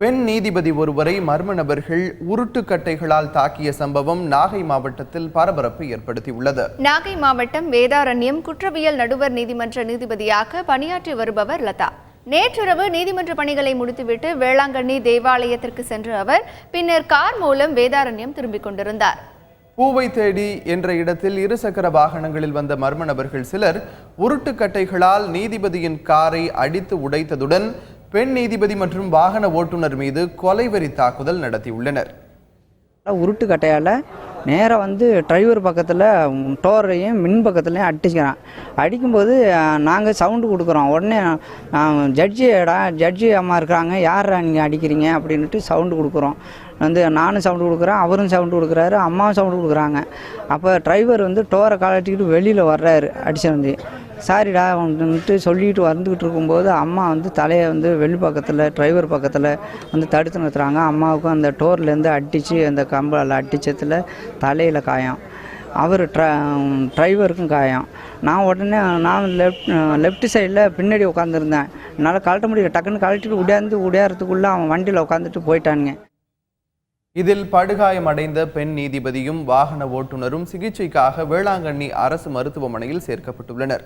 பெண் நீதிபதி ஒருவரை மர்ம நபர்கள் உருட்டுக்கட்டைகளால் தாக்கிய சம்பவம் நாகை மாவட்டத்தில் பரபரப்பை ஏற்படுத்தியுள்ளது. நாகை மாவட்டம் வேதாரண்யம் குற்றவியல் நடுவர் நீதிமன்ற நீதிபதியாக பணியாற்றி வருபவர் லதா நேற்றிரவு நீதிமன்ற பணிகளை முடித்துவிட்டு வேளாங்கண்ணி தேவாலயத்திற்கு சென்ற அவர் பின்னர் கார் மூலம் வேதாரண்யம் திரும்பிக் கொண்டிருந்தார். பூவை தேடி என்ற இடத்தில் இருசக்கர வாகனங்களில் வந்த மர்ம நபர்கள் சிலர் உருட்டுக்கட்டைகளால் நீதிபதியின் காரை அடித்து உடைத்ததுடன் பெண் நீதிபதி மற்றும் வாகன ஓட்டுநர் மீது கொலைவெறி தாக்குதல் நடத்தியுள்ளனர். உருட்டுக்கட்டையால் நேராக டிரைவர் பக்கத்தில் டோரையும் மின் பக்கத்துலையும் அடிச்சுக்கிறான். அடிக்கும்போது நாங்கள் சவுண்டு கொடுக்குறோம். உடனே ஜட்ஜி அம்மா இருக்கிறாங்க, யாரா நீங்கள் அடிக்கிறீங்க அப்படின்ட்டு சவுண்டு கொடுக்குறோம். நானும் சவுண்டு கொடுக்குறேன், அவரும் சவுண்டு கொடுக்குறாரு, அம்மாவும் சவுண்டு கொடுக்குறாங்க. அப்போ டிரைவர் டோரை காலட்டிக்கிட்டு வெளியில் வர்றாரு. அடிச்சு சாரிடா வந்துட்டு சொல்லிட்டு வந்துக்கிட்டு இருக்கும்போது அம்மா தலையை வெளி பக்கத்தில் டிரைவர் பக்கத்தில் தடுத்து நிறுத்துறாங்க. அம்மாவுக்கும் அந்த டோர்லேருந்து அடித்து அந்த கம்பளால் அடித்ததில் தலையில் காயம், அவர் டிரைவருக்கும் காயம். நான் உடனே லெஃப்ட் சைடில் பின்னாடி உட்காந்துருந்தேன். என்னால் கழட்ட முடியல. டக்குன்னு கழட்டிட்டு உடையாறதுக்குள்ளே அவன் வண்டியில் உட்காந்துட்டு போயிட்டானுங்க. இதில் படுகாயமடைந்த பெண் நீதிபதியும் வாகன ஓட்டுநரும் சிகிச்சைக்காக வேளாங்கண்ணி அரசு மருத்துவமனையில் சேர்க்கப்பட்டுள்ளனர்.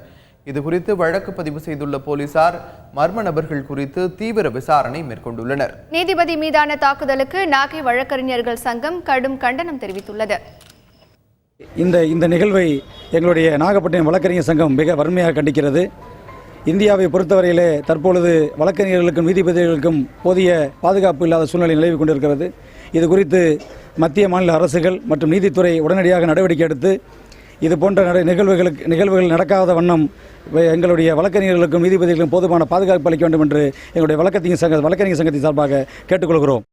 இதுகுறித்து வழக்கு பதிவு செய்துள்ள போலீசார் மர்ம நபர்கள் குறித்து தீவிர விசாரணை மேற்கொண்டுள்ளனர். நீதிபதி மீதான தாக்குதலுக்கு நாகை வழக்கறிஞர்கள் சங்கம் கடும் கண்டனம் தெரிவித்துள்ளது. இந்த நிகழ்வை எங்களுடைய நாகப்பட்டினம் வழக்கறிஞர் சங்கம் மிக வன்மையாக கண்டிக்கிறது. இந்தியாவை பொறுத்தவரையிலே தற்பொழுது வழக்கறிஞர்களுக்கும் நீதிபதிகளுக்கும் போதிய பாதுகாப்பு இல்லாத சூழ்நிலை நிலவி கொண்டிருக்கிறது. இது குறித்து மத்திய மாநில அரசுகள் மற்றும் நீதித்துறை உடனடியாக நடவடிக்கை எடுத்து இது போன்ற நிகழ்வுகள் நடக்காத வண்ணம் எங்களுடைய வழக்கறிஞர்களுக்கும் நீதிபதிகளுக்கும் போதுமான பாதுகாப்பு அளிக்க வேண்டும் என்று எங்களுடைய வழக்கறிஞர் சங்கத்தின் சார்பாக கேட்டுக்கொள்கிறோம்.